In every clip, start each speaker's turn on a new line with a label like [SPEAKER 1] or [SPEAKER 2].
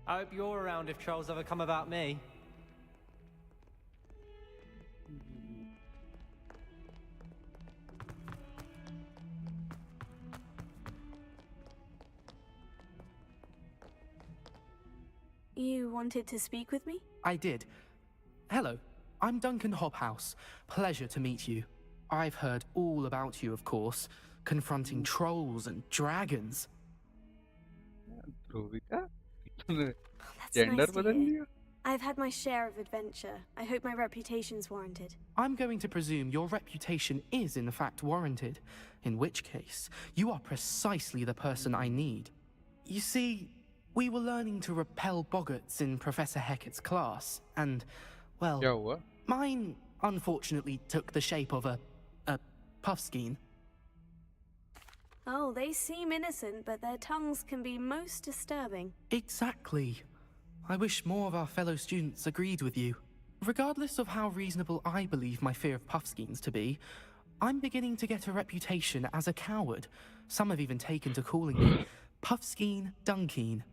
[SPEAKER 1] I hope you're around if trolls ever come about me.
[SPEAKER 2] You wanted to speak with me?
[SPEAKER 3] I did. Hello, I'm Duncan Hobhouse. Pleasure to meet you. I've heard all about you, of course, confronting trolls and dragons.
[SPEAKER 2] That's nice to hear. I've had my share of adventure. I hope my reputation's warranted.
[SPEAKER 3] I'm going to presume your reputation is in fact warranted, in which case, you are precisely the person I need. You see, we were learning to repel boggarts in Professor Hecat's class, and, well, mine unfortunately took the shape of a puffskein.
[SPEAKER 2] Oh, they seem innocent, but their tongues can be most disturbing.
[SPEAKER 3] Exactly. I wish more of our fellow students agreed with you. Regardless of how reasonable I believe my fear of puffskeins to be, I'm beginning to get a reputation as a coward. Some have even taken to calling me Puffskeen Dunkeen.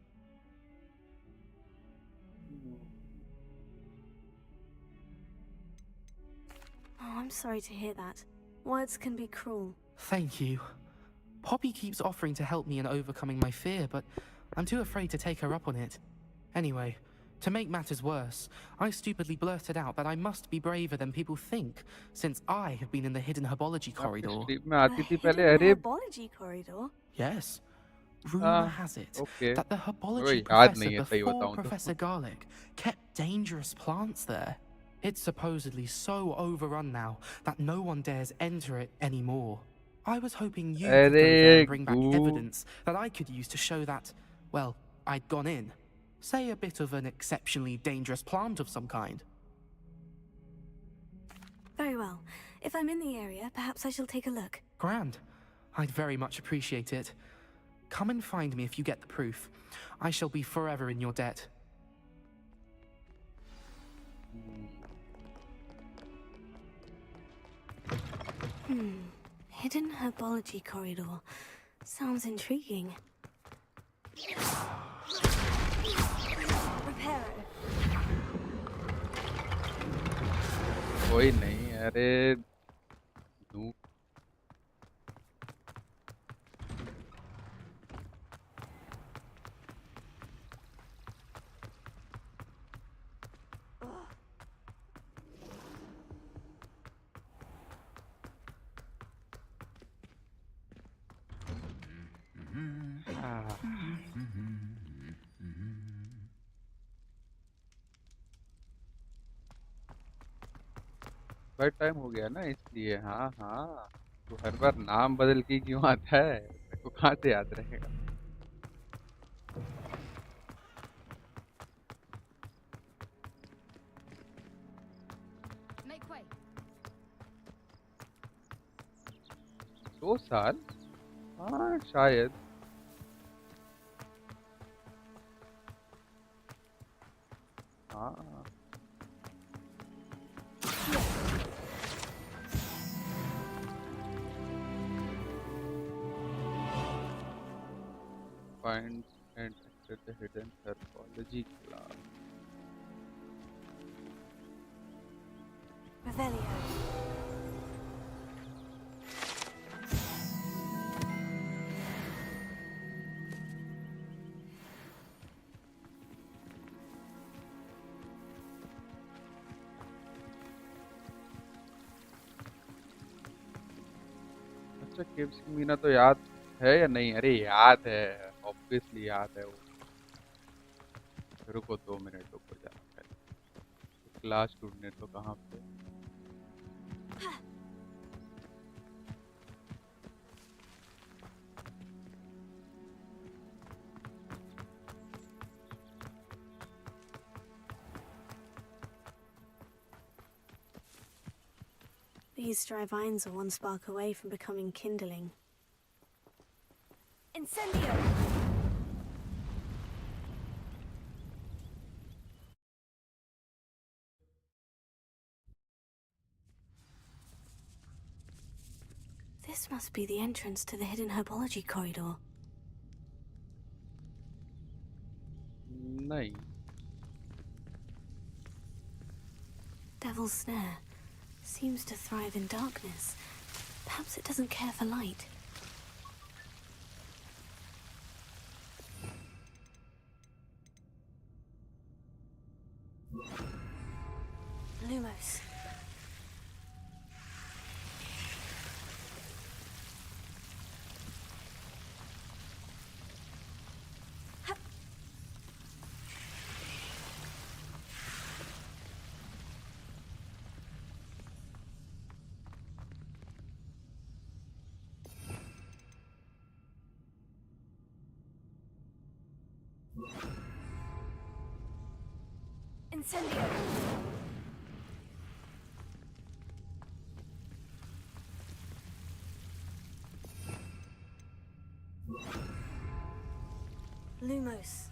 [SPEAKER 2] Oh, I'm sorry to hear that. Words can be cruel.
[SPEAKER 3] Thank you. Poppy keeps offering to help me in overcoming my fear, but I'm too afraid to take her up on it. Anyway, to make matters worse, I stupidly blurted out that I must be braver than people think, since I have been in the hidden herbology corridor.
[SPEAKER 2] Hidden herbology corridor?
[SPEAKER 3] Yes. Rumor has it that the herbology professor before Professor Garlic kept dangerous plants there. It's supposedly so overrun now that no one dares enter it anymore. I was hoping you could go there and bring back evidence that I could use to show that, well, I'd gone in. Say a bit of an exceptionally dangerous plant of some kind.
[SPEAKER 2] Very well. If I'm in the area, perhaps I shall take a look.
[SPEAKER 3] Grand. I'd very much appreciate it. Come and find me if you get the proof. I shall be forever in your debt.
[SPEAKER 2] Hidden herbology corridor. Sounds intriguing. Reparo.
[SPEAKER 4] कोई नहीं अरे time हो गया ना इसलिए हाँ हाँ तो हर बार नाम बदल के क्यों आता है मेरे को कहाँ से याद रहेगा दो साल हाँ शायद हाँ Find and enter the hidden herbology class.
[SPEAKER 2] Revelio.
[SPEAKER 4] अच्छा केव सिंह मीना तो याद है या नहीं अरे याद है ऑब्वियसली याद है वो रुको 2 मिनट रुको जाना है क्लास ढूंढने तो कहाँ पे
[SPEAKER 2] These dry vines are one spark away from becoming kindling. Incendio! This must be the entrance to the hidden herbology corridor.
[SPEAKER 4] नहीं.
[SPEAKER 2] Devil's Snare seems to thrive in darkness. Perhaps it doesn't care for light. Lumos. Incendio. Lumos.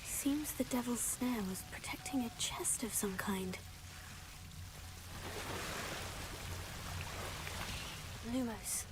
[SPEAKER 2] Seems the Devil's Snare was protecting a chest of some kind. Lumos.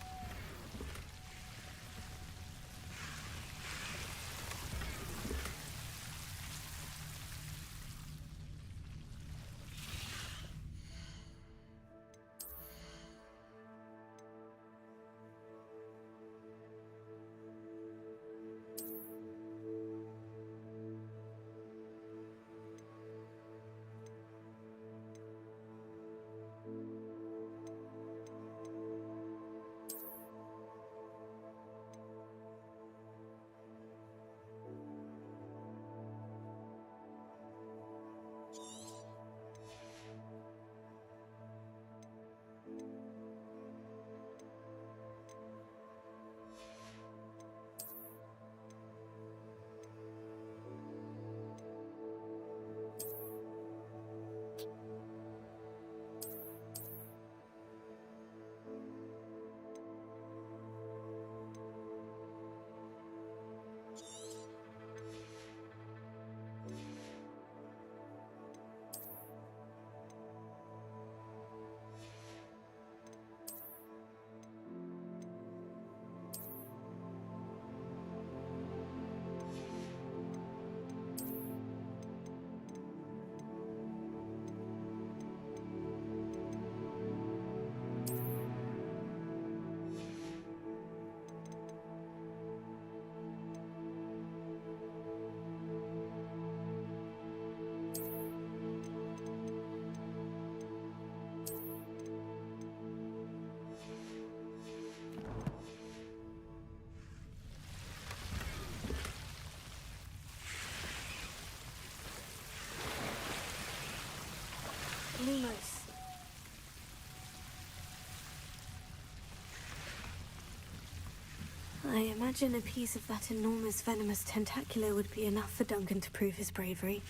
[SPEAKER 2] Lumos. I imagine a piece of that enormous venomous tentacular would be enough for Duncan to prove his bravery.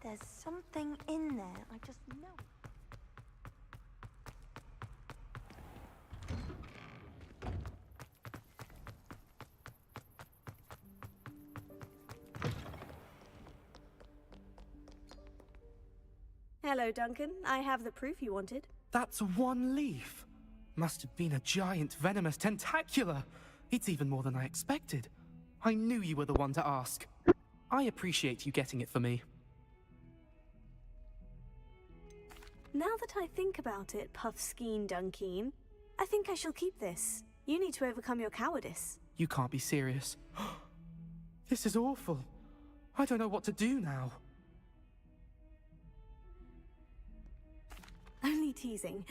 [SPEAKER 5] There's something in there. I just know it.
[SPEAKER 2] Hello, Duncan. I have the proof you wanted.
[SPEAKER 3] That's one leaf. Must have been a giant venomous tentacula. It's even more than I expected. I knew you were the one to ask. I appreciate you getting it for me.
[SPEAKER 2] Now that I think about it, Puffskeen Dunkeen, I think I shall keep this. You need to overcome your cowardice.
[SPEAKER 3] You can't be serious. This is awful. I don't know what to do now.
[SPEAKER 2] Only teasing.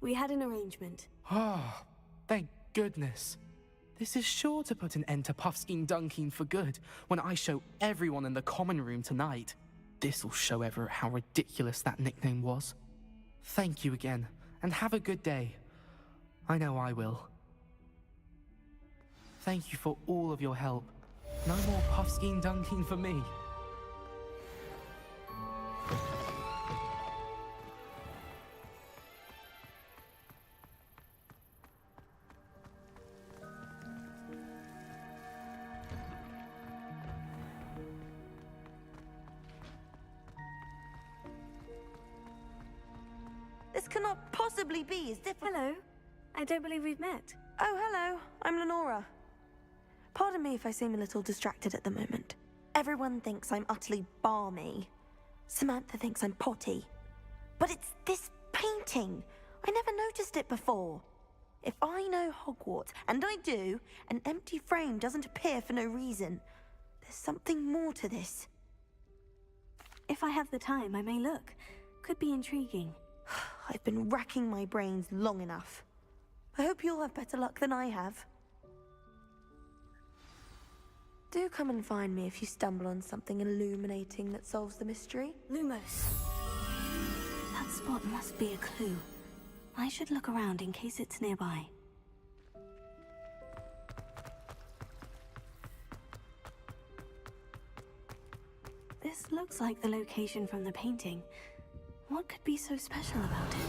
[SPEAKER 2] We had an arrangement.
[SPEAKER 3] Ah, thank goodness. This is sure to put an end to Puffskeen Dunkeen for good when I show everyone in the common room tonight. This'll show Everett how ridiculous that nickname was. Thank you again, and have a good day. I know I will. Thank you for all of your help. No more Puffskeen Dunkeen for me.
[SPEAKER 5] This cannot possibly be as difficult.
[SPEAKER 2] Hello. I don't believe we've met.
[SPEAKER 5] Oh, hello. I'm Lenora. Pardon me if I seem a little distracted at the moment. Everyone thinks I'm utterly balmy. Samantha thinks I'm potty. But it's this painting. I never noticed it before. If I know Hogwarts, and I do, an empty frame doesn't appear for no reason. There's something more to this.
[SPEAKER 2] If I have the time, I may look. Could be intriguing.
[SPEAKER 5] I've been racking my brains long enough. I hope you'll have better luck than I have. Do come and find me if you stumble on something illuminating that solves the mystery.
[SPEAKER 2] Lumos. That spot must be a clue. I should look around in case it's nearby. This looks like the location from the painting. What could be so special about it?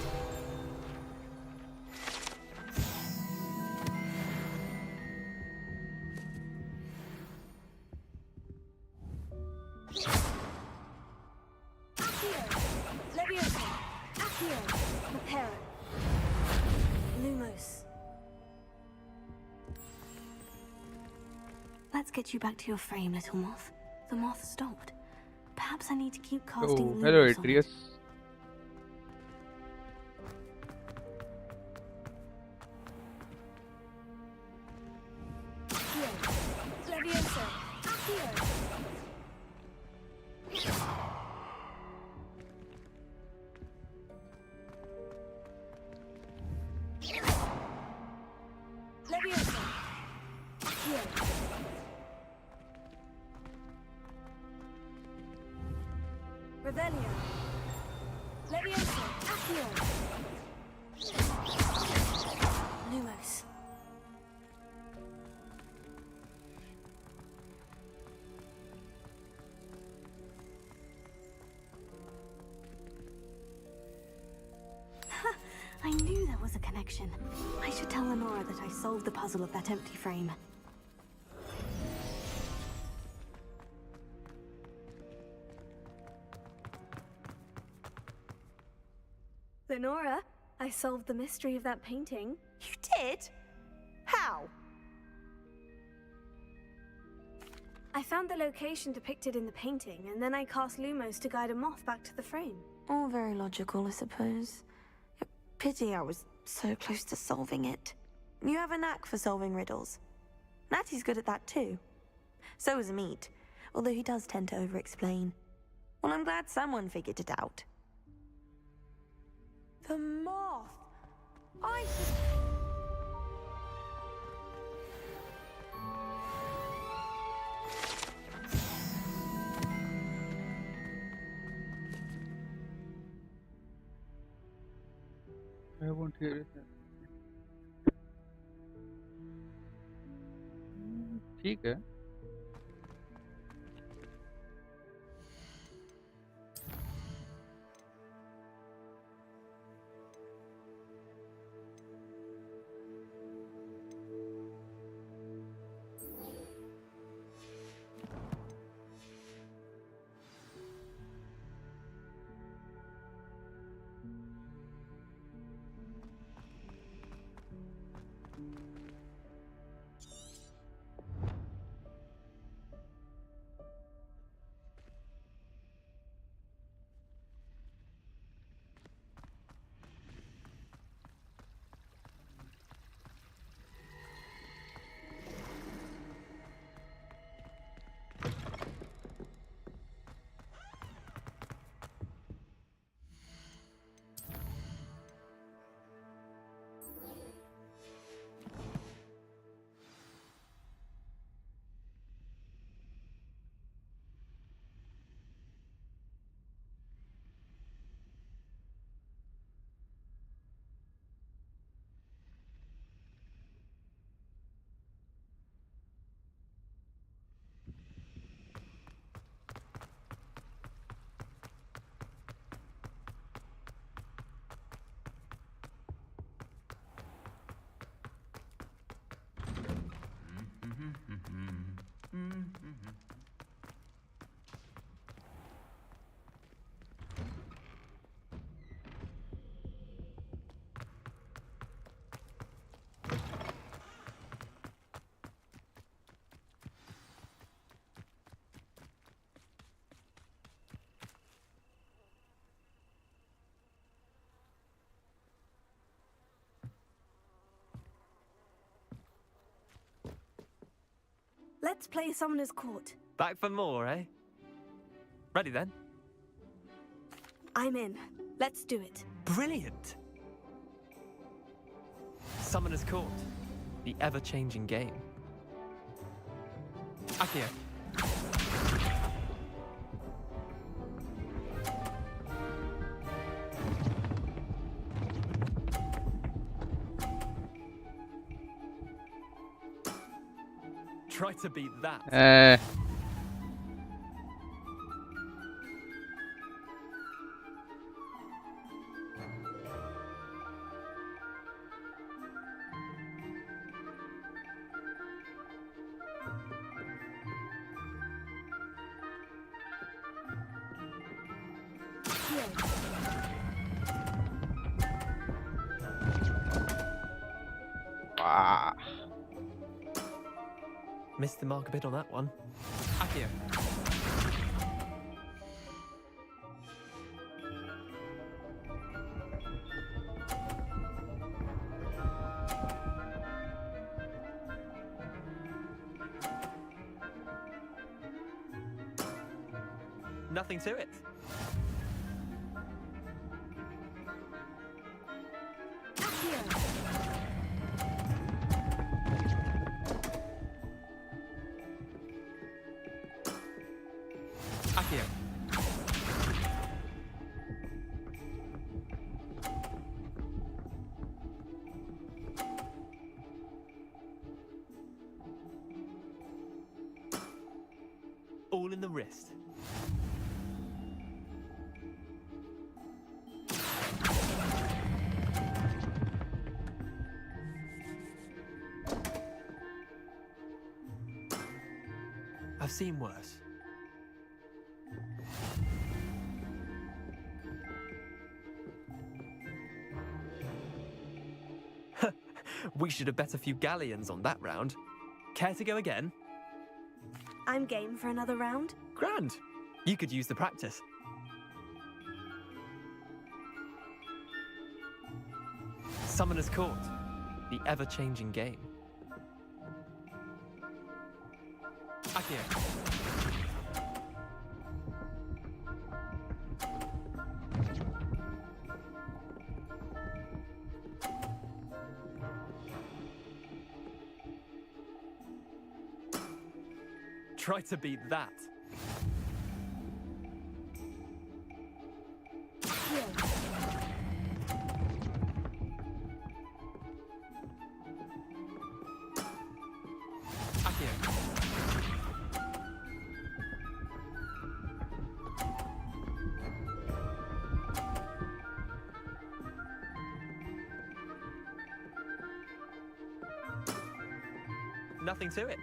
[SPEAKER 2] Let's get you back to your frame, little moth. The moth stopped. Perhaps I need to keep casting
[SPEAKER 4] Oh, hello,
[SPEAKER 2] lumos on it.
[SPEAKER 4] Atreus.
[SPEAKER 2] Lumos. I knew there was a connection. I should tell Lenora that I solved the puzzle of that empty frame. Lenora, I solved the mystery of that painting.
[SPEAKER 5] You did? How?
[SPEAKER 2] I found the location depicted in the painting, and then I cast Lumos to guide a moth back to the frame.
[SPEAKER 5] All very logical, I suppose. Pity I was so close to solving it. You have a knack for solving riddles. Natty's good at that too. So is Amit, although he does tend to over-explain. Well, I'm glad someone figured it out. The moth! I should...
[SPEAKER 4] I won't hear it. ठीक है.
[SPEAKER 2] Let's play Summoner's Court.
[SPEAKER 1] Back for more, eh? Ready then?
[SPEAKER 2] I'm in. Let's do it.
[SPEAKER 1] Brilliant! Summoner's Court, the ever-changing game. Akio. Try to beat that.
[SPEAKER 4] Wow.
[SPEAKER 1] Missed the mark a bit on that one. Akio. Nothing to it. Akio. All in the wrist. I've seen worse. We should have bet a few galleons on that round. Care to go again?
[SPEAKER 2] I'm game for another round.
[SPEAKER 1] Grand. You could use the practice. Summoner's Court, the ever-changing game. Akio. Try to beat that. Akio. Nothing to it.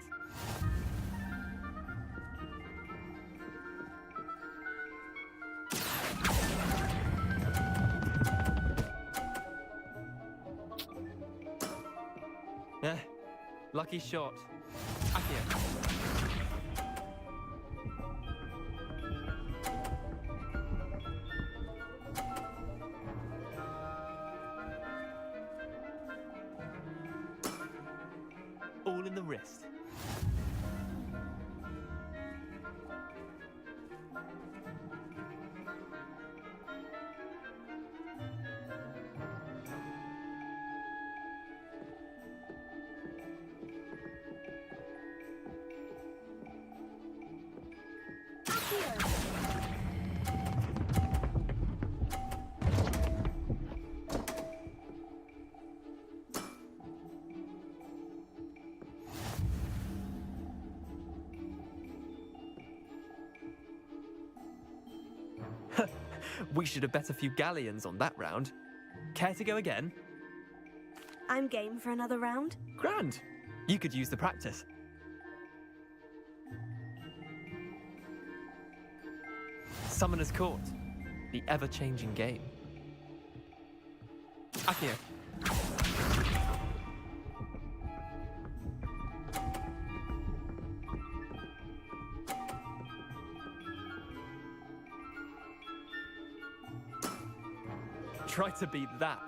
[SPEAKER 1] Lucky shot. Akio. All in the wrist. We should have bet a few galleons on that round. Care to go again?
[SPEAKER 2] I'm game for another round.
[SPEAKER 1] Grand. You could use the practice. Summoner's Court, the ever-changing game. Akio. Try to beat that.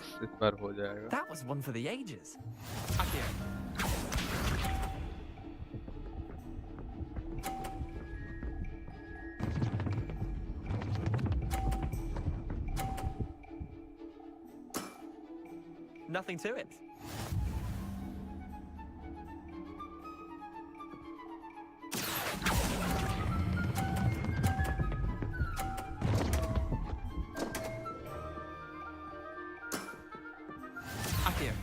[SPEAKER 4] Nice इस बार हो जाएगा.
[SPEAKER 1] That was one for the ages. Akio. Nothing to it. Akio.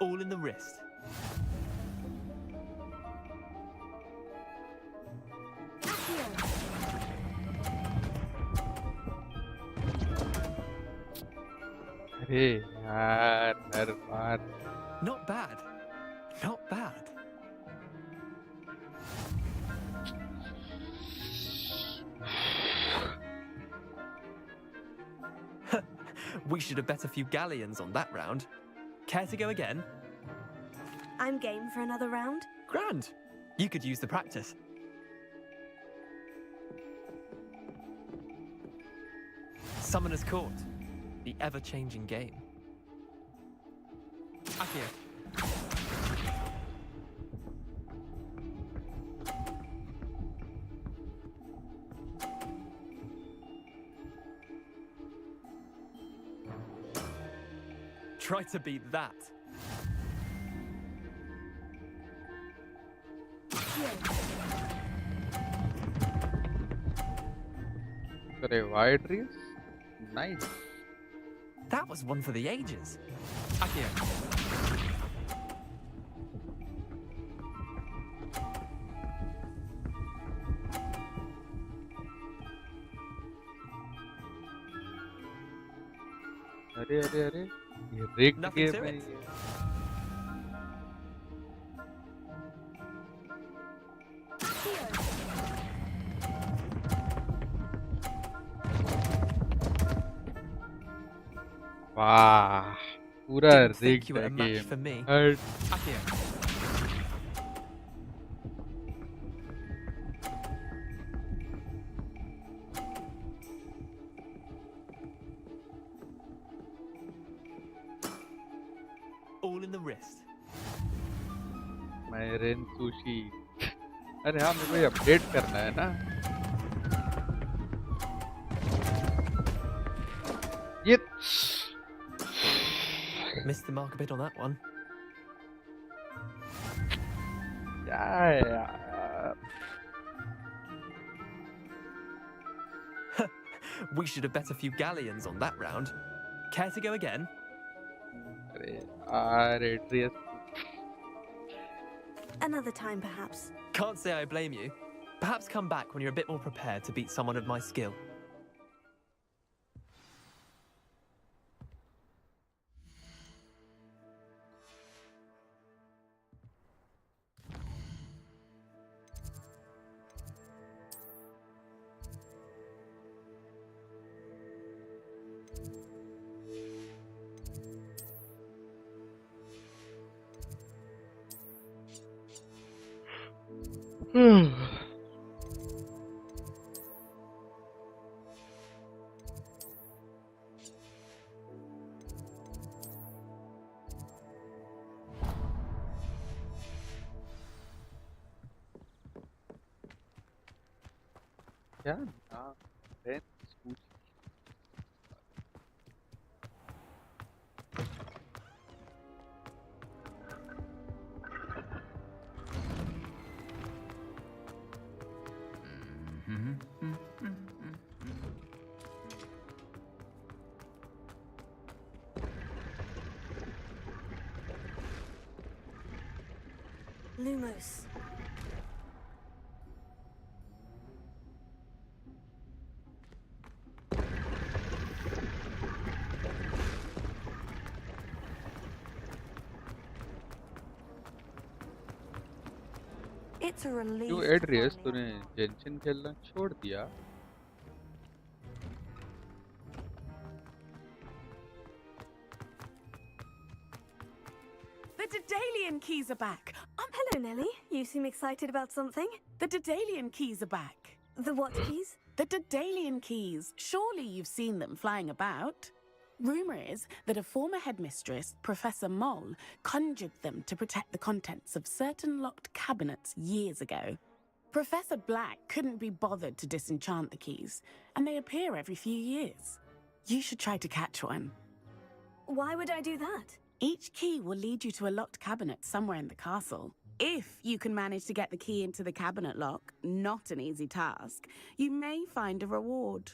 [SPEAKER 1] All in the wrist.
[SPEAKER 4] अरे यार हर बार.
[SPEAKER 1] Not bad. Not bad. We should have bet a few galleons on that round. Care to go again?
[SPEAKER 2] I'm game for another round.
[SPEAKER 1] Grand. You could use the practice. Summoner's Court. The ever-changing game. Akio. Try to beat that.
[SPEAKER 4] अरे wide reels. Nice.
[SPEAKER 1] That was one for the ages. Akio.
[SPEAKER 4] अरे अरे अरे ये rigged
[SPEAKER 1] Nothing
[SPEAKER 4] game
[SPEAKER 1] to
[SPEAKER 4] है
[SPEAKER 1] it.
[SPEAKER 4] ये. वाह पूरा
[SPEAKER 1] Didn't think
[SPEAKER 4] rigged
[SPEAKER 1] you were
[SPEAKER 4] है
[SPEAKER 1] a match
[SPEAKER 4] game.
[SPEAKER 1] for me.
[SPEAKER 4] हट.
[SPEAKER 1] Akio. All in the wrist.
[SPEAKER 4] मैं रेन सुशी. अरे हाँ मेरे को ये अपडेट करना है ना. ये
[SPEAKER 1] Missed the mark a bit on that one.
[SPEAKER 4] क्या है यार.
[SPEAKER 1] We should have bet a few galleons on that round. Care to go again?
[SPEAKER 4] अरे यार एड्रियस.
[SPEAKER 2] Another time, perhaps.
[SPEAKER 1] Can't say I blame you. Perhaps come back when you're a bit more prepared to beat someone of my skill.
[SPEAKER 4] क्या नाम rain sushi.
[SPEAKER 2] Lumos.
[SPEAKER 5] It's a relief.
[SPEAKER 4] क्यों एड्रियस तूने जेंशन खेलना छोड़ दिया.
[SPEAKER 6] Daedalian keys are back.
[SPEAKER 2] Hello, Nelly. You seem excited about something.
[SPEAKER 6] The Daedalian keys are back.
[SPEAKER 2] The what keys?
[SPEAKER 6] The Daedalian keys. Surely you've seen them flying about. Rumour is that a former headmistress, Professor Mole, conjured them to protect the contents of certain locked cabinets years ago. Professor Black couldn't be bothered to disenchant the keys, and they appear every few years. You should try to catch one.
[SPEAKER 2] Why would I do that?
[SPEAKER 6] Each key will lead you to a locked cabinet somewhere in the castle. If you can manage to get the key into the cabinet lock, not an easy task, you may find a reward.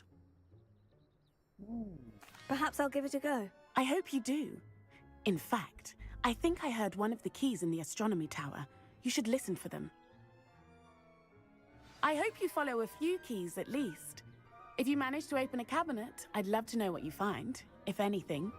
[SPEAKER 2] Perhaps I'll give it a go.
[SPEAKER 6] I hope you do. In fact, I think I heard one of the keys in the astronomy tower. You should listen for them. I hope you follow a few keys at least. If you manage to open a cabinet, I'd love to know what you find, if anything.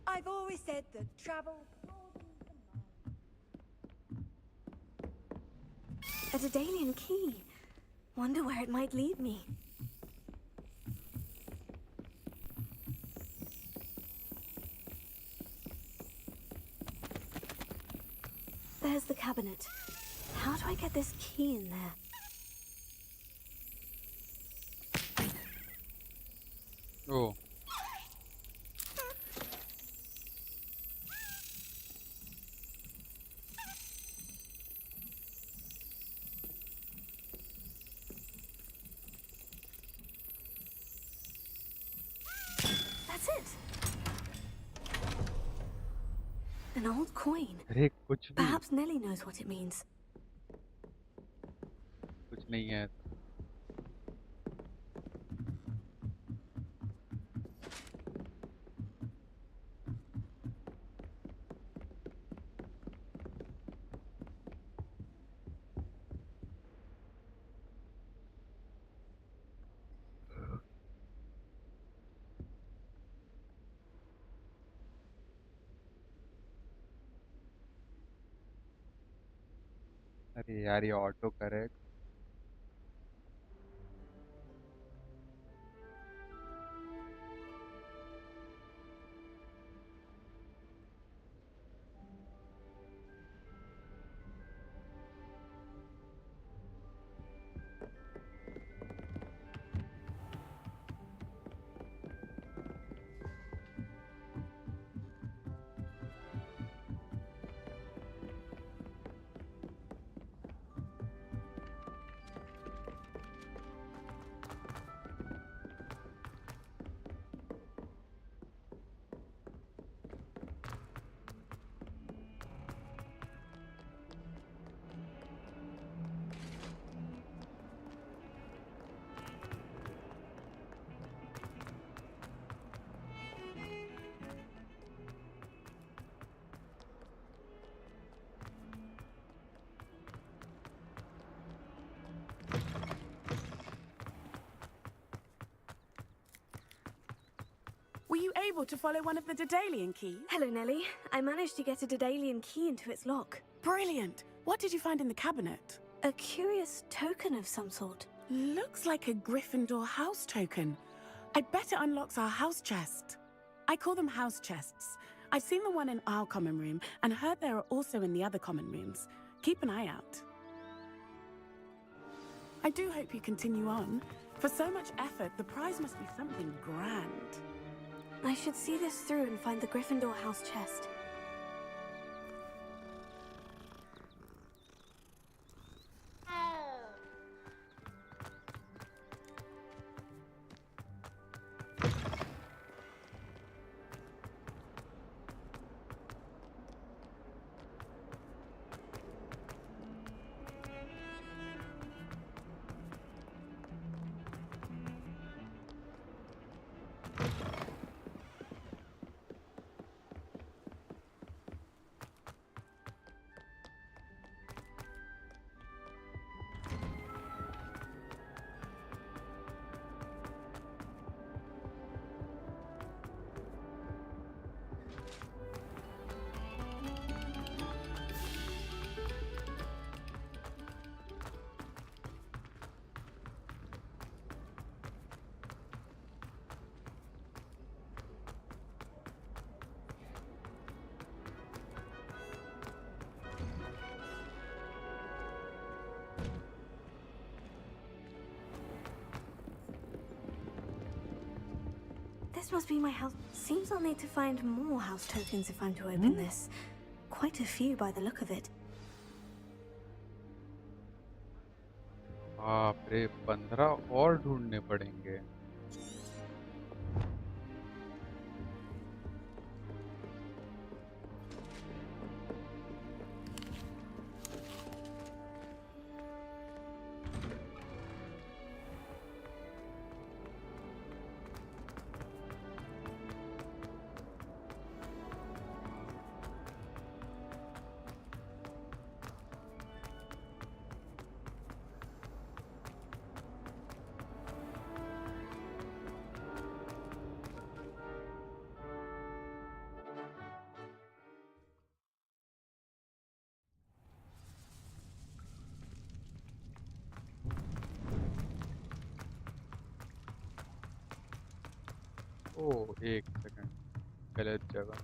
[SPEAKER 5] I've always said that travel...
[SPEAKER 2] A Daedalian key. Wonder where it might lead me. There's the cabinet. How do I get this key in there?
[SPEAKER 4] Oh.
[SPEAKER 2] That's it. An old coin.
[SPEAKER 4] अरे कुछ भी
[SPEAKER 2] Perhaps Nelly knows what it means.
[SPEAKER 4] कुछ नहीं है अरे यार ये auto correct
[SPEAKER 6] Were you able to follow one of the Daedalian keys?
[SPEAKER 2] Hello, Nelly. I managed to get a Daedalian key into its lock.
[SPEAKER 6] Brilliant! What did you find in the cabinet?
[SPEAKER 2] A curious token of some sort.
[SPEAKER 6] Looks like a Gryffindor house token. I bet it unlocks our house chest. I call them house chests. I've seen the one in our common room and heard there are also in the other common rooms. Keep an eye out. I do hope you continue on. For so much effort, the prize must be something grand.
[SPEAKER 2] I should see this through and find the Gryffindor house chest. This must be my house. Seems I'll need to find more house tokens if I'm to open this. Quite a few by the look of it.
[SPEAKER 4] बाप रे 15 और ढूंढने पड़ेंगे. ओह एक second गलत जगह.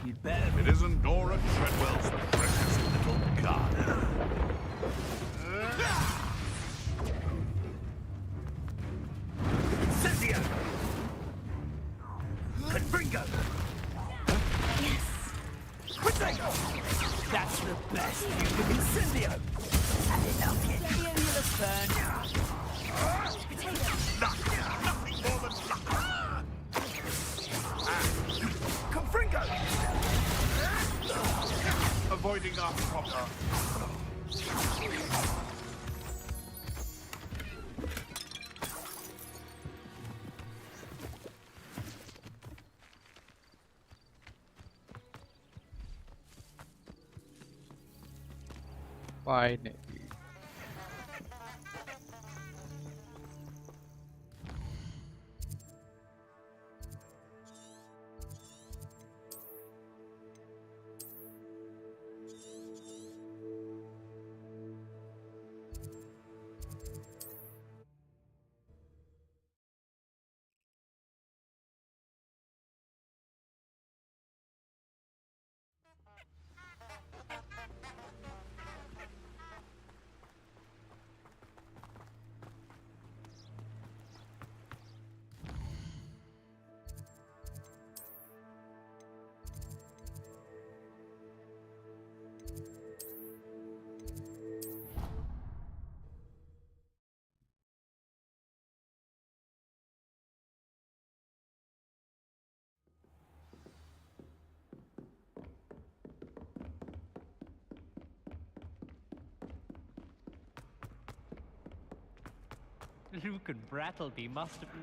[SPEAKER 7] You'd better. It isn't Nora Treadwell's precious little garden. Incendio! Confringo!
[SPEAKER 2] Yes.
[SPEAKER 7] Potato! That's the best you can Incendio! Enough yet. Turn. Nothing more than luck. Confringo! avoiding our Potter.
[SPEAKER 4] Finally.
[SPEAKER 8] Luke and Brattleby must have been...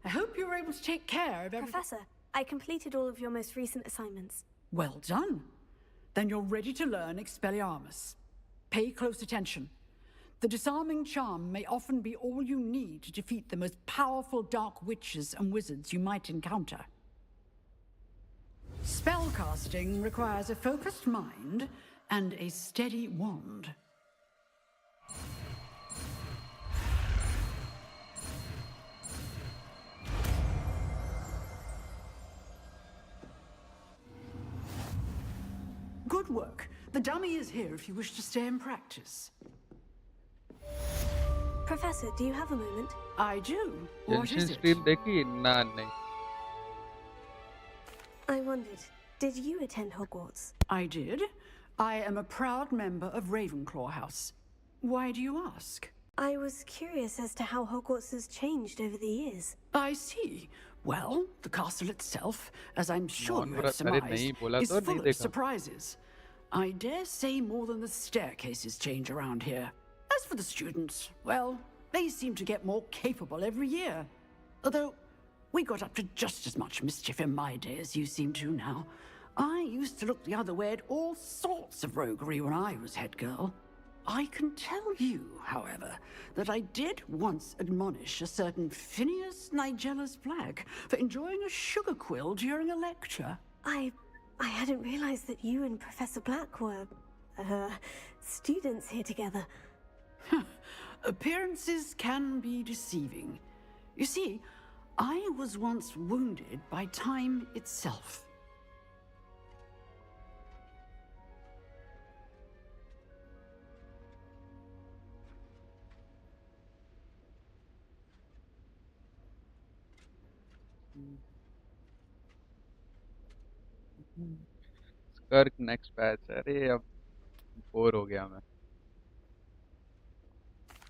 [SPEAKER 9] I hope you were able to take care of everything.
[SPEAKER 2] Professor, I completed all of your most recent assignments.
[SPEAKER 9] Well done. Then you're ready to learn Expelliarmus. Pay close attention. The disarming charm may often be all you need to defeat the most powerful dark witches and wizards you might encounter. Spellcasting requires a focused mind and a steady wand. Good work. The dummy is here if you wish to stay and practice.
[SPEAKER 2] Professor, do you have a moment?
[SPEAKER 9] I do. What is it?
[SPEAKER 2] I wondered, did you attend Hogwarts?
[SPEAKER 9] I did. I am a proud member of Ravenclaw House. Why do you ask?
[SPEAKER 2] I was curious as to how Hogwarts has changed over the years.
[SPEAKER 9] I see. Well, the castle itself, as I'm sure you have surmised, is full of surprises. I dare say more than the staircases change around here. As for the students, well, they seem to get more capable every year. Although, we got up to just as much mischief in my day as you seem to now. I used to look the other way at all sorts of roguery when I was head girl. I can tell you, however, that I did once admonish a certain Phineas Nigella's Black for enjoying a sugar quill during a lecture.
[SPEAKER 2] I hadn't realized that you and Professor Black were, students here together.
[SPEAKER 9] Appearances can be deceiving. You see, I was once wounded by time itself.
[SPEAKER 4] Skirk next patch. अरे अब bore हो गया मैं.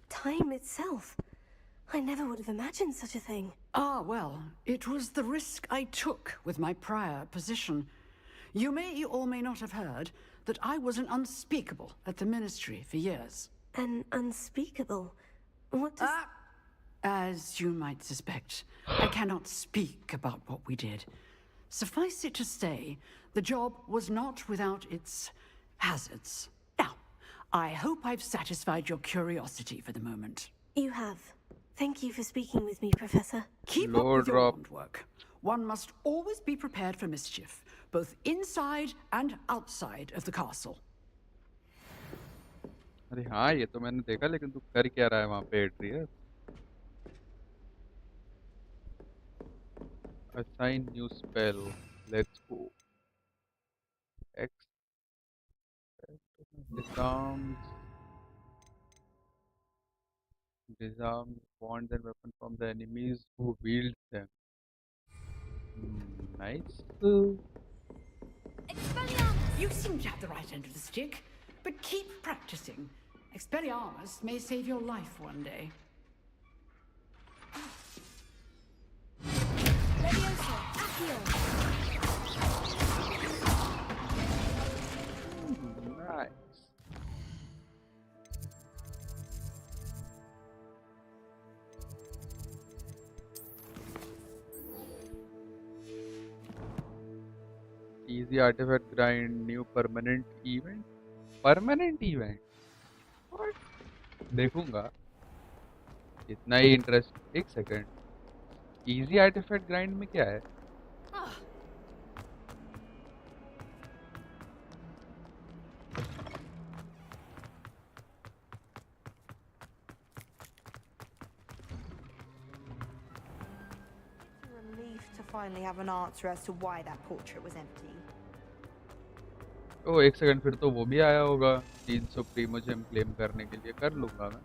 [SPEAKER 2] Time itself. I never would have imagined such a thing.
[SPEAKER 9] Ah, well, it was the risk I took with my prior position. You may or may not have heard that I was an unspeakable at the Ministry for years.
[SPEAKER 2] An unspeakable? What does...
[SPEAKER 9] As you might suspect, I cannot speak about what we did. Suffice it to say, the job was not without its hazards. Now, I hope I've satisfied your curiosity for the moment.
[SPEAKER 2] You have. Thank you for speaking with me, Professor.
[SPEAKER 9] Keep up with your wand work. One must always be prepared for mischief, both inside and outside of the castle.
[SPEAKER 4] अरे हाँ ये तो मैंने देखा, लेकिन तू कर क्या रहा है वहाँ पे एड्रियस? Assign new spell. Let's go. X. Disarm wands and weapons from the enemies who wield them. Nice.
[SPEAKER 9] You seem to have the right end of the stick, but keep practicing. Expelliarmus may save your life one day.
[SPEAKER 4] Nice. Easy artifact grind, new permanent event. Permanent event? What? देखूंगा. इतना ही interest. एक second. Easy artifact grind में क्या है?
[SPEAKER 5] Finally have an answer as to why that portrait was empty.
[SPEAKER 4] ओ एक second, फिर तो वो भी आया होगा 300 प्रीमोजेम क्लेम करने के लिए. कर लूंगा मैं.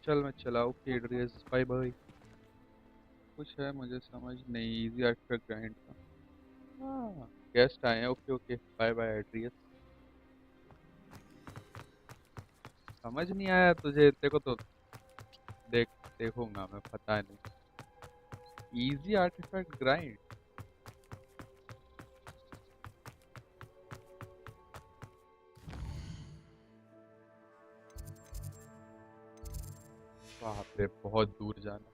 [SPEAKER 4] चल मैं चलाऊं एड्रियस. Bye bye. कुछ है मुझे समझ नहीं. इजी आर्टिफैक्ट ग्राइंड का. हाँ गेस्ट आए हैं. Okay okay. बाय बाय एड्रियस. समझ नहीं आया तुझे? देखो तो देखूंगा मैं. पता नहीं. Easy artefact grind. बाप रे बहुत दूर जाना.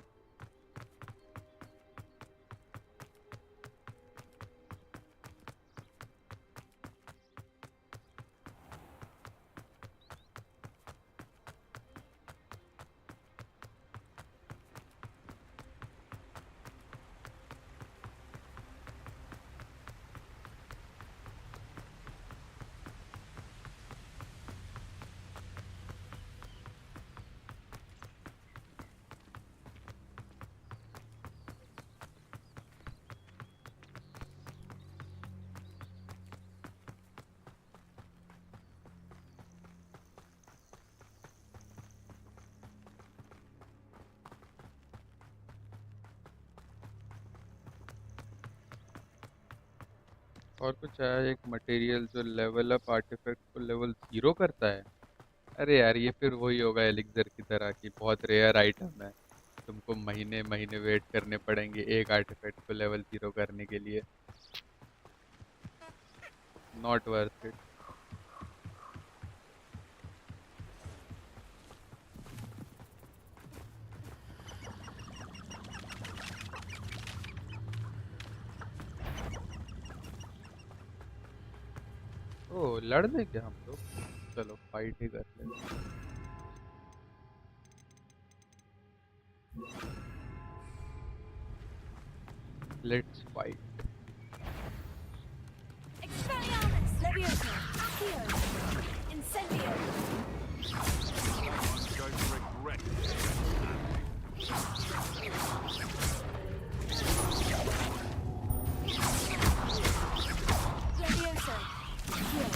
[SPEAKER 4] और कुछ है एक मटेरियल जो लेवल अप आर्टिफैक्ट को लेवल 0 करता है. अरे यार ये फिर वही होगा एलिक्सर की तरह की बहुत रेयर आइटम है. तुमको महीने महीने वेट करने पड़ेंगे एक आर्टिफैक्ट को लेवल 0 करने के लिए. Not worth it. ओ लड़ दे क्या हम लोग? चलो फाइट ही कर लेते. Let's fight.
[SPEAKER 2] Expelliarmus, Leviosa, Accio, Incendio.
[SPEAKER 7] I'm going to regret this.
[SPEAKER 2] Leviosa, Accio.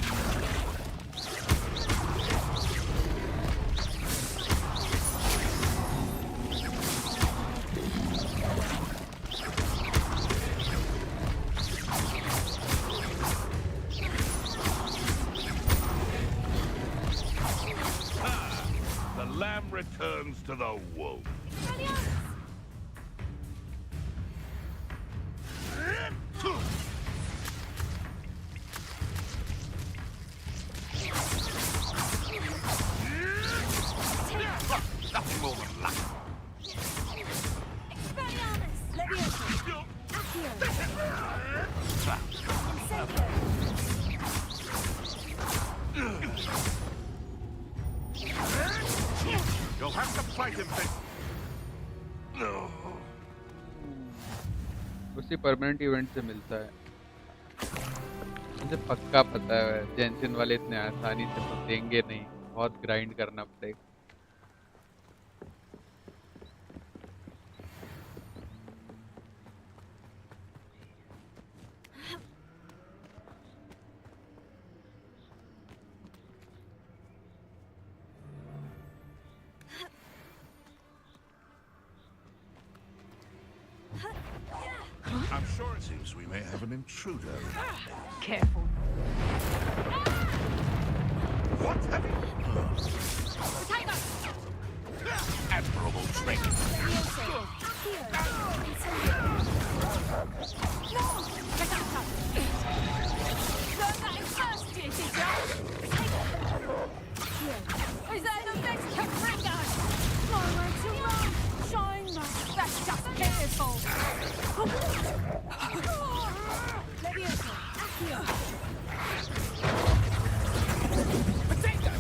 [SPEAKER 7] Returns to the wolf. No.
[SPEAKER 4] उसी परमानेंट इवेंट से मिलता है। मुझे पक्का पता है जेंशन वाले इतने आसानी से तो देंगे नहीं, बहुत ग्राइंड करना पड़ेगा।
[SPEAKER 7] I'm sure it seems we may have an intruder.
[SPEAKER 9] Careful.
[SPEAKER 7] What have you? Admirable training.
[SPEAKER 10] Is that the best to bring us? Nowhere to run. Shine us. That's just careful. Leviosa. Accio. Potato.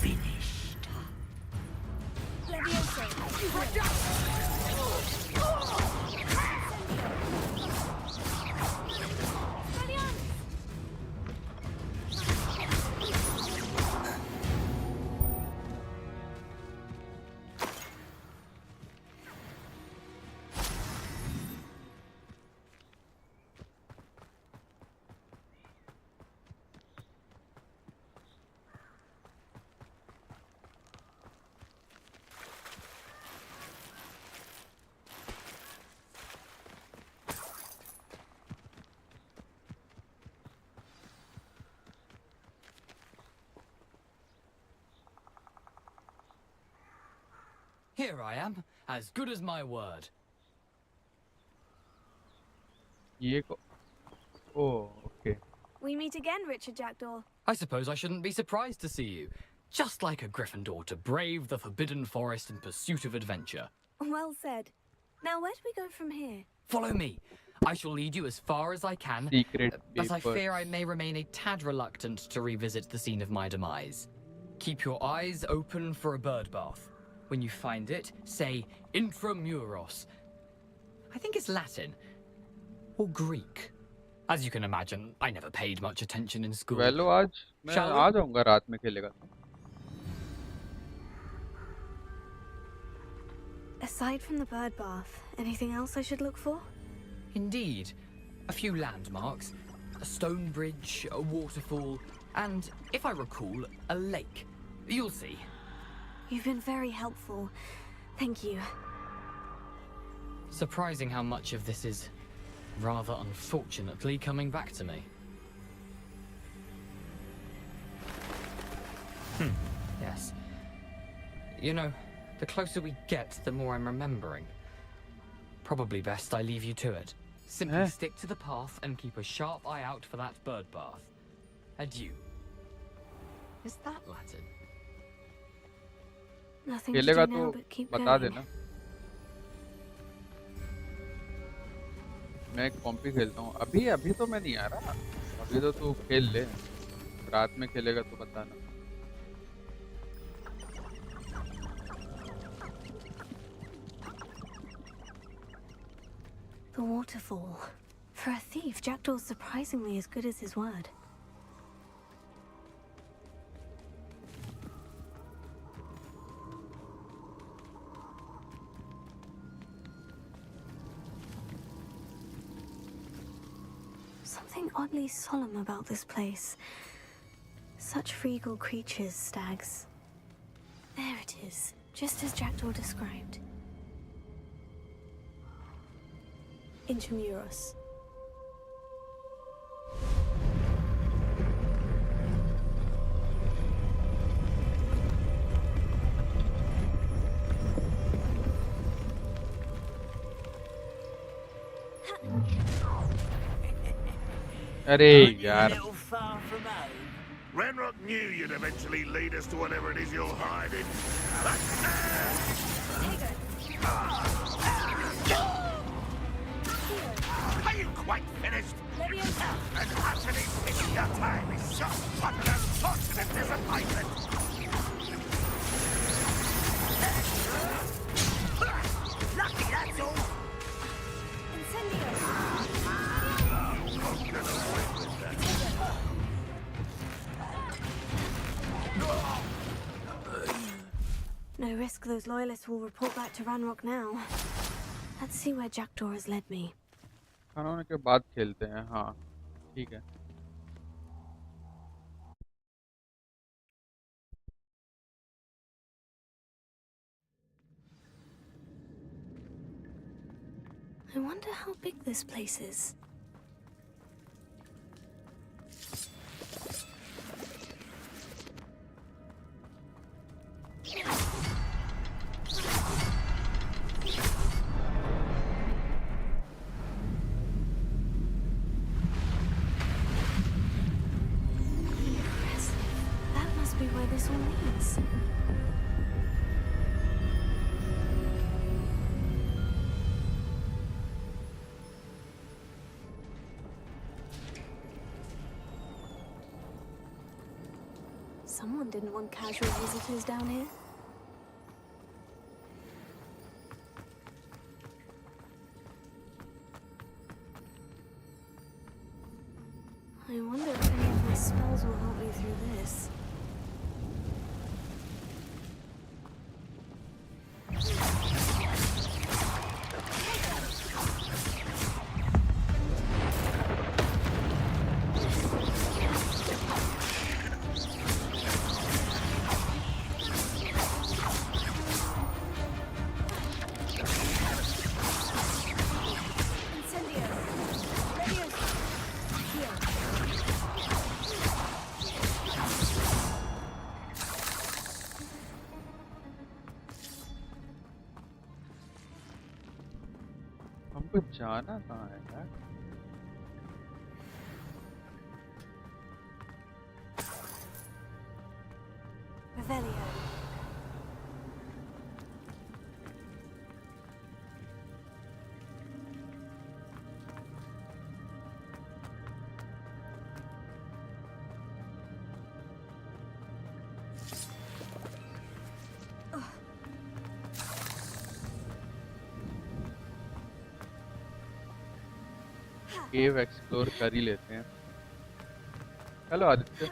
[SPEAKER 10] Finished. Leviosa.
[SPEAKER 11] Here I am, as good as my word.
[SPEAKER 4] Oh, okay.
[SPEAKER 2] We meet again, Richard Jackdaw.
[SPEAKER 11] I suppose I shouldn't be surprised to see you. Just like a Gryffindor to brave the Forbidden Forest in pursuit of adventure.
[SPEAKER 2] Well said. Now, where do we go from here?
[SPEAKER 11] Follow me. I shall lead you as far as I can,
[SPEAKER 4] Secret
[SPEAKER 11] but I
[SPEAKER 4] paper.
[SPEAKER 11] fear I may remain a tad reluctant to revisit the scene of my demise. Keep your eyes open for a bird bath. When you find it, say intramuros. I think it's Latin. Or Greek. As you can imagine, I never paid much attention in school.
[SPEAKER 4] Well, आज मैं आ जाऊँगा रात में खेलेगा।
[SPEAKER 2] Aside from the bird bath, anything else I should look for?
[SPEAKER 11] Indeed. A few landmarks. A stone bridge, a waterfall, and, if I recall, a lake. You'll see.
[SPEAKER 2] You've been very helpful. Thank you.
[SPEAKER 11] Surprising how much of this is, rather unfortunately, coming back to me. Yes. You know, the closer we get, the more I'm remembering. Probably best I leave you to it. Simply stick to the path and keep a sharp eye out for that bird bath. Adieu. Is that Latin?
[SPEAKER 2] Nothing to do now but keep
[SPEAKER 4] बता
[SPEAKER 2] going.
[SPEAKER 4] देना। मैं कॉम्पी खेलता हूँ। अभी तो मैं नहीं आ रहा। अभी तो तू खेल ले। रात में खेलेगा तो बताना।
[SPEAKER 2] The waterfall. For a thief, Jackdaw's surprisingly as good as his word. Something oddly solemn about this place. Such regal creatures, stags. There it is, just as Jackdaw described. Intramuros.
[SPEAKER 4] अरे यार
[SPEAKER 7] Renrock knew you'd eventually lead us to whatever it is you're hiding. Are you quite finished? And utterly pity your time is so utter and unfortunate disappointment.
[SPEAKER 2] risk those loyalists will report back to Ranrock now. Let's see where Jackdaw has led me.
[SPEAKER 4] खाना होने के बाद खेलते हैं हाँ ठीक है
[SPEAKER 2] I wonder how big this place is. Where this all leads. Someone didn't want casual visitors down here. I wonder if any of my spells will help me through this.
[SPEAKER 4] हमको जाना कहाँ है यार
[SPEAKER 2] Revelio.
[SPEAKER 4] केव explore कर ही लेते हैं hello Aditya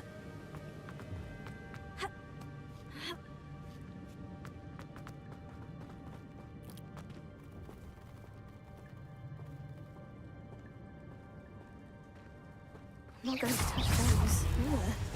[SPEAKER 2] I'm not going to touch those. Ugh.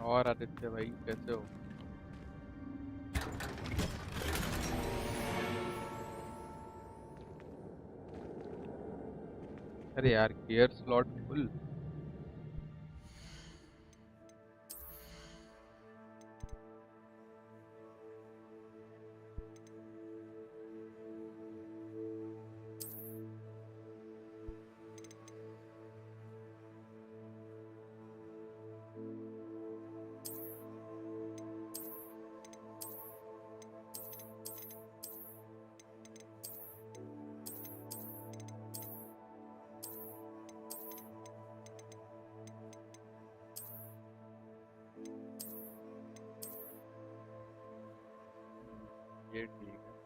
[SPEAKER 4] और आदित्य भाई कैसे हो अरे यार केयर स्लॉट फुल ये ठीक है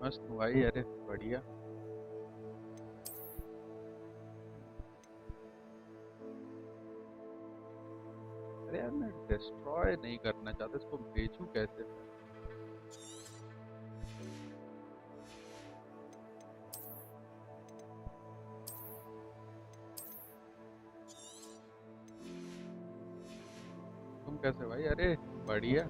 [SPEAKER 4] मस्त भाई अरे बढ़िया अरे यार मैं डिस्ट्रॉय नहीं करना चाहता इसको बेचूं कैसे तुम कैसे भाई अरे बढ़िया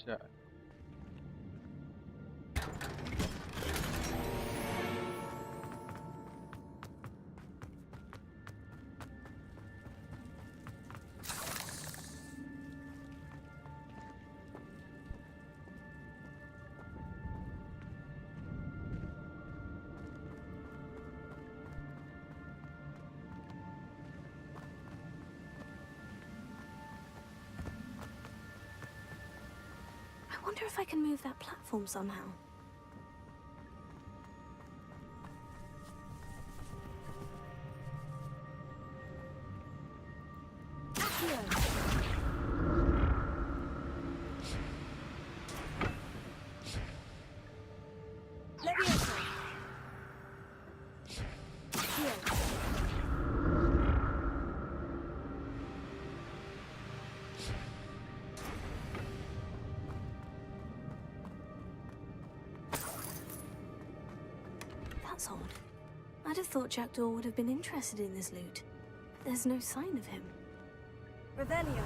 [SPEAKER 4] अच्छा
[SPEAKER 2] I wonder if I can move that platform somehow. That's odd. I'd have thought Jackdaw would have been interested in this loot, but there's no sign of him. Revelio.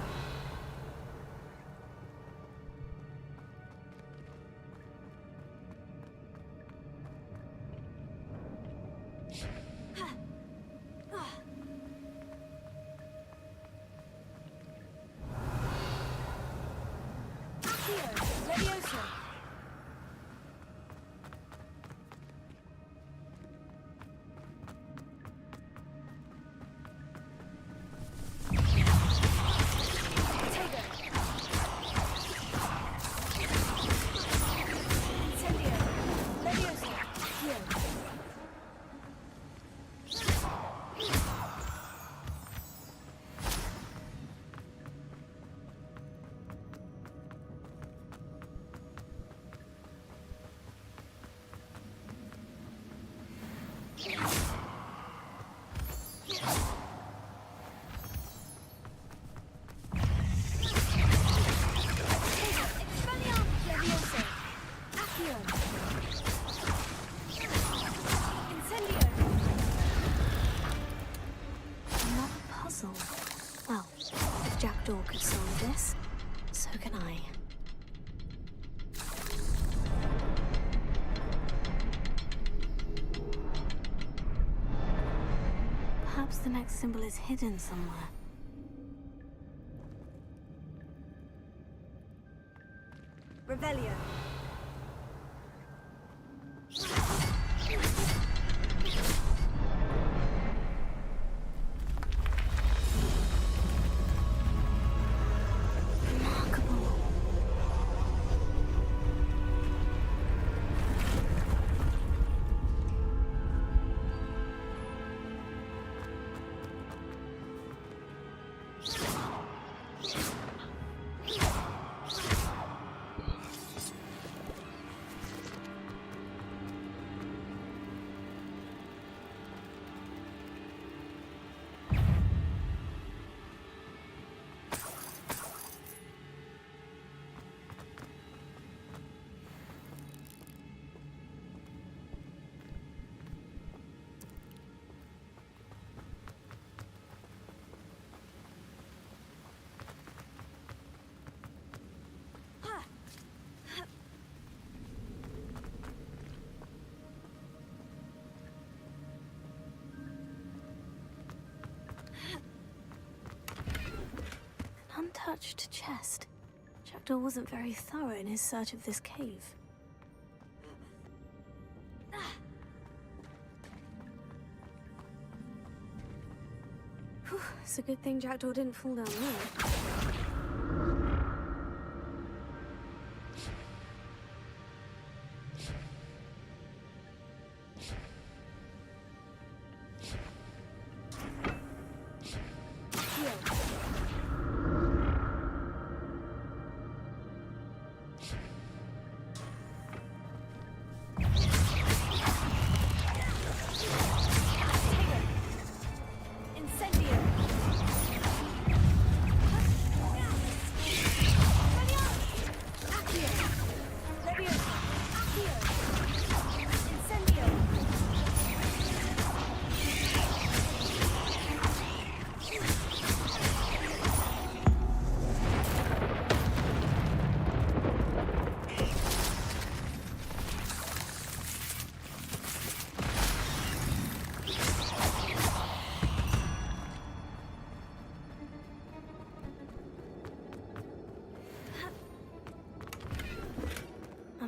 [SPEAKER 2] Well, if Jackdaw could solve this, so can I. Perhaps the next symbol is hidden somewhere. Revelio. Untouched chest. Jackdaw wasn't very thorough in his search of this cave. Whew, it's a good thing Jackdaw didn't fall down there.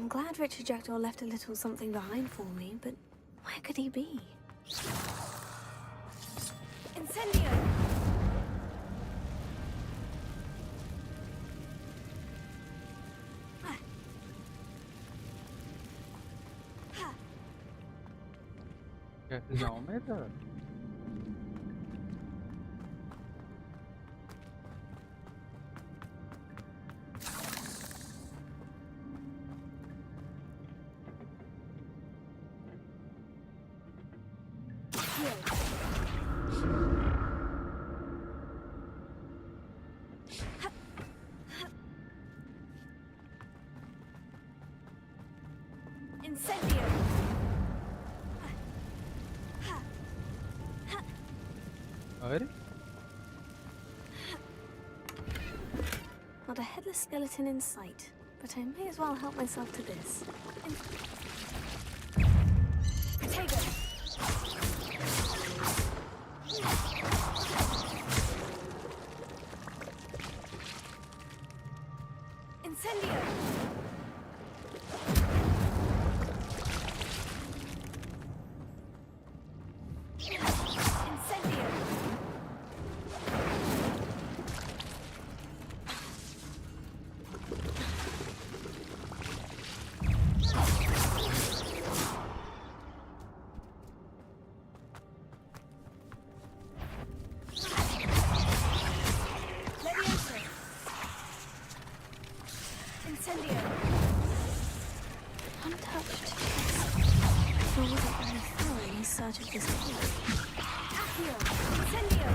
[SPEAKER 2] I'm glad Richard Jackdaw left a little something behind for me, but where could he be? Incendio!
[SPEAKER 4] कैसे जाऊँ मैं इधर?
[SPEAKER 2] Incendio!
[SPEAKER 4] अरे?
[SPEAKER 2] Not a headless skeleton in sight, but I may as well help myself to this. Potato! Incendio! Incendio! Leviosa! Incendio! Untouched. Or was it very thorough in search of this place? Accio! Incendio!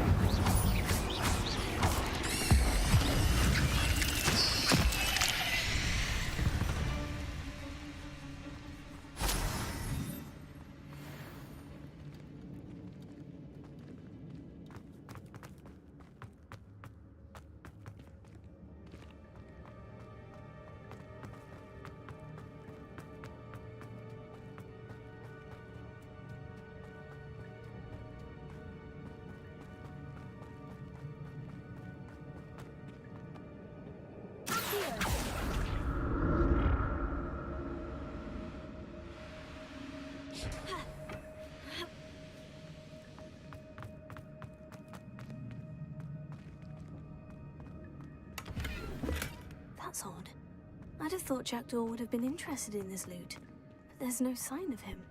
[SPEAKER 2] That's odd. I'd have thought Jackdaw would have been interested in this loot, but there's no sign of him.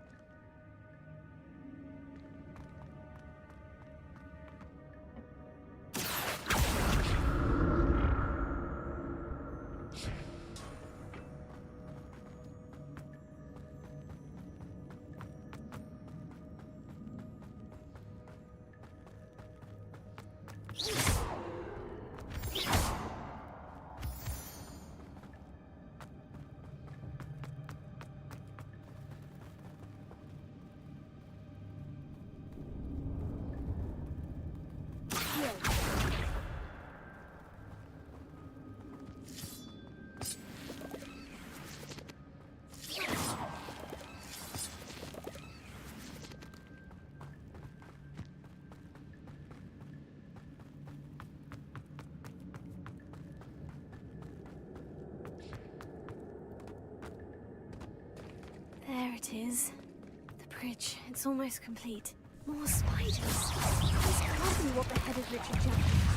[SPEAKER 2] There it is. The bridge. It's almost complete. More spiders. This can't be what the head of Richard Jackdaw.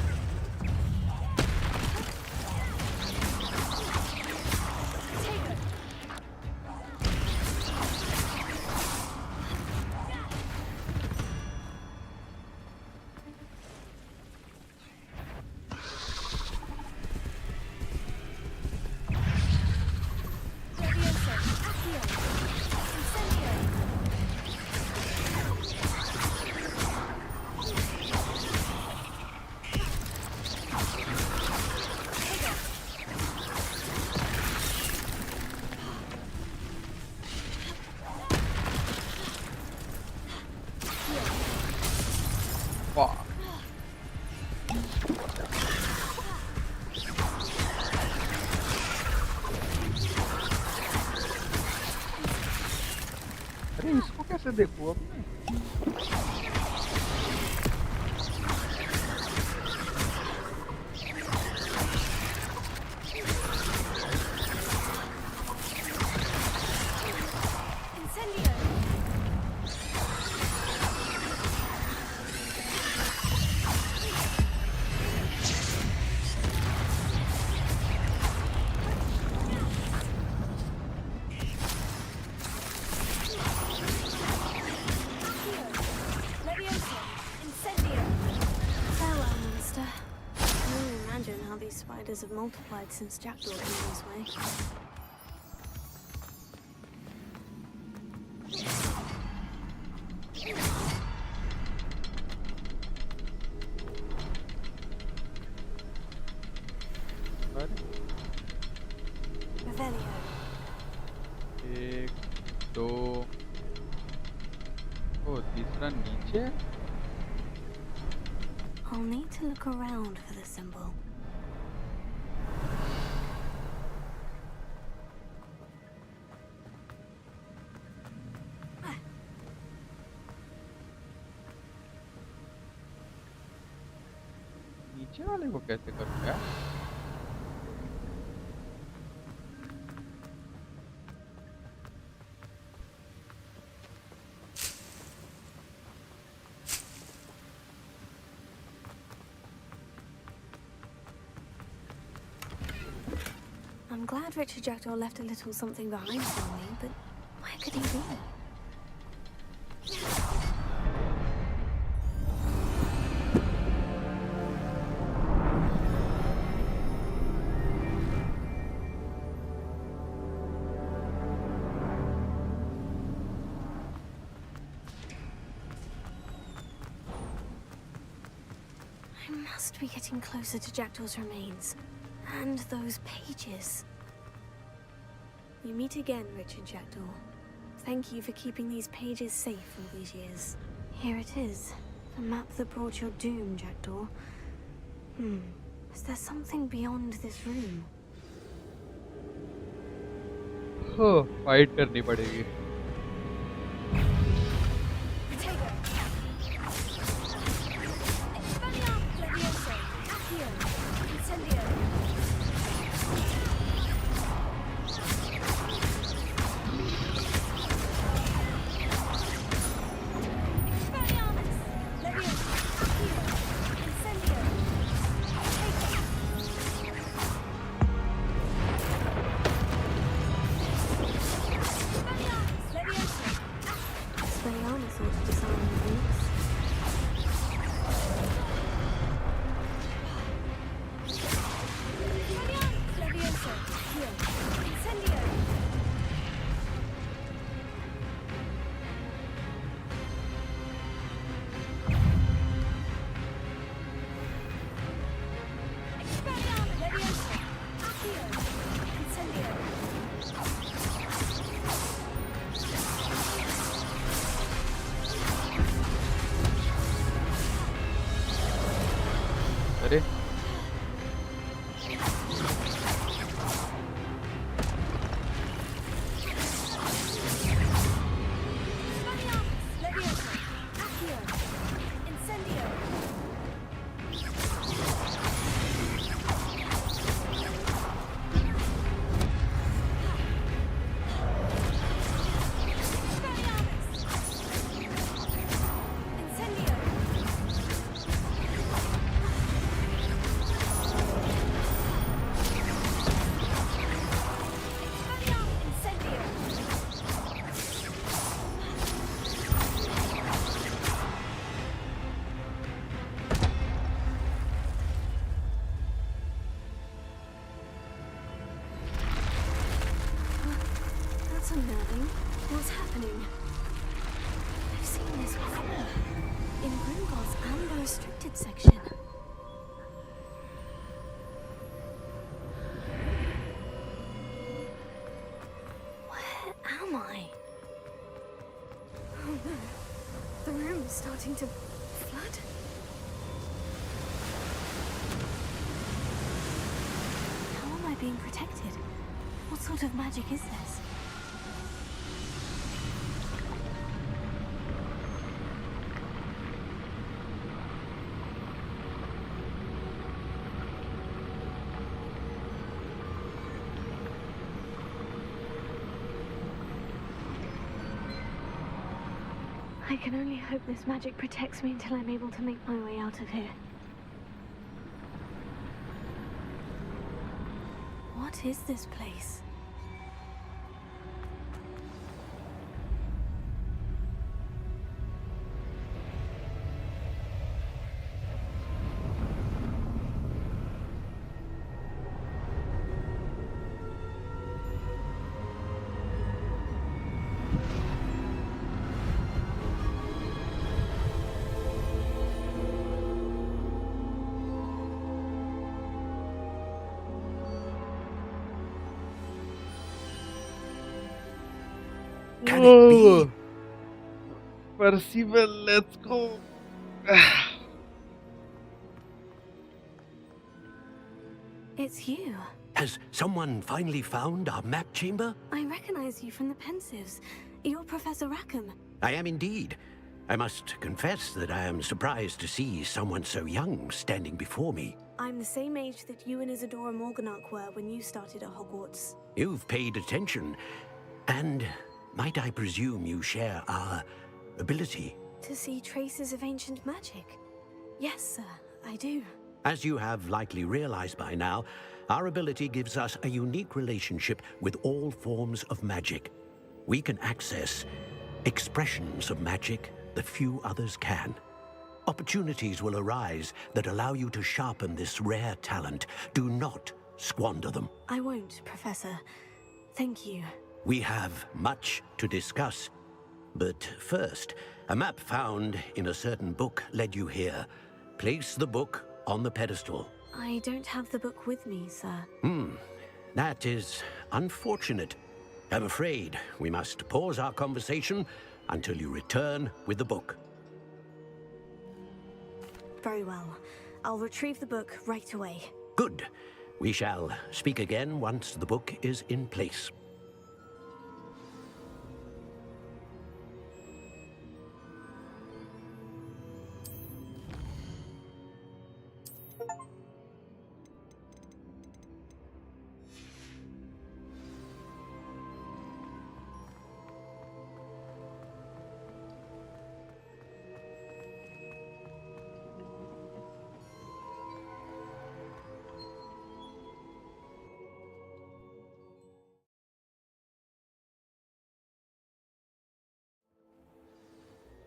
[SPEAKER 4] कैसे देखूं अब मैं?
[SPEAKER 2] spiders have multiplied since Jackdaw came this way. Revelio.
[SPEAKER 4] 1, 2 ओ तीसरा नीचे है?
[SPEAKER 2] I'll need to look around for the symbol.
[SPEAKER 4] नीचे वाले को कैसे करूँगा?
[SPEAKER 2] I'm glad Richard Jackdaw left a little something behind for me, but where could he be? I must be getting closer to Jackdaw's remains. And those pages. We meet again, Richard Jackdaw. Thank you for keeping these pages safe all these years. Here it is. The map that brought your doom, Jackdaw. Is there something beyond this room?
[SPEAKER 4] Oh, fight करनी पड़ेगी.
[SPEAKER 2] unnerving. What's happening? I've seen this before. In Grimgot's amber restricted section. Where am I? Oh no. The room is starting to flood. How am I being protected? What sort of magic is this? I can only hope this magic protects me until I'm able to make my way out of here. What is this place?
[SPEAKER 12] Can it be?
[SPEAKER 4] Percival, let's go.
[SPEAKER 2] It's you.
[SPEAKER 12] Has someone finally found our map chamber?
[SPEAKER 2] I recognize you from the Pensives. You're Professor Rackham.
[SPEAKER 12] I am indeed. I must confess that I am surprised to see someone so young standing before me.
[SPEAKER 2] I'm the same age that you and Isadora Morganach were when you started at Hogwarts.
[SPEAKER 12] You've paid attention. And might I presume you share our ability?
[SPEAKER 2] To see traces of ancient magic? Yes, sir, I do.
[SPEAKER 12] As you have likely realized by now, our ability gives us a unique relationship with all forms of magic. We can access expressions of magic that few others can. Opportunities will arise that allow you to sharpen this rare talent. Do not squander them.
[SPEAKER 2] I won't, Professor. Thank you.
[SPEAKER 12] We have much to discuss. But first, a map found in a certain book led you here. Place the book on the pedestal.
[SPEAKER 2] I don't have the book with me, sir.
[SPEAKER 12] That is unfortunate. I'm afraid we must pause our conversation until you return with the book.
[SPEAKER 2] Very well. I'll retrieve the book right away.
[SPEAKER 12] Good. We shall speak again once the book is in place.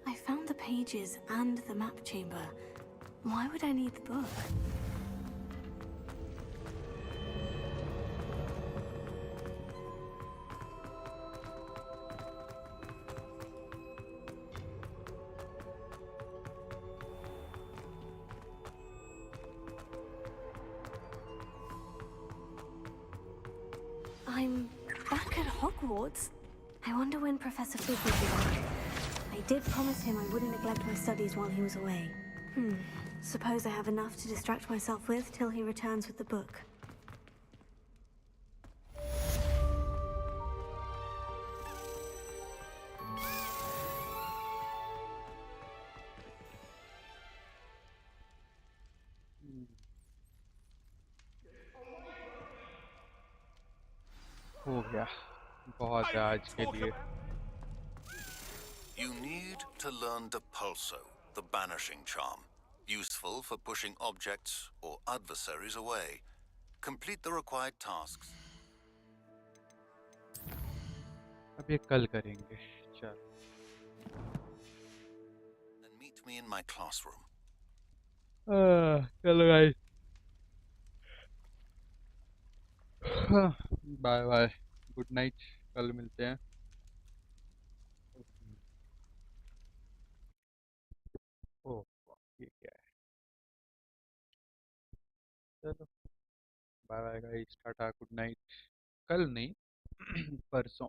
[SPEAKER 2] I found the pages and the map chamber. Why would I need the book? I'm back at Hogwarts. I wonder when Professor Fig will be back. I did promise him I wouldn't neglect my studies while he was away. Suppose I have enough to distract myself with till he returns with the book.
[SPEAKER 4] हो गया बहुत है आज के लिए.
[SPEAKER 7] You need to learn Depulso, the banishing charm. Useful for pushing objects or adversaries away. Complete the required tasks.
[SPEAKER 4] अब ये कल करेंगे. चल.
[SPEAKER 7] And meet me in my classroom.
[SPEAKER 4] चलो guys. Bye bye. Good night. कल मिलते हैं. ओह ये क्या है. चलो बाय बाय गाइस. टाटा. Good night. कल नहीं परसों.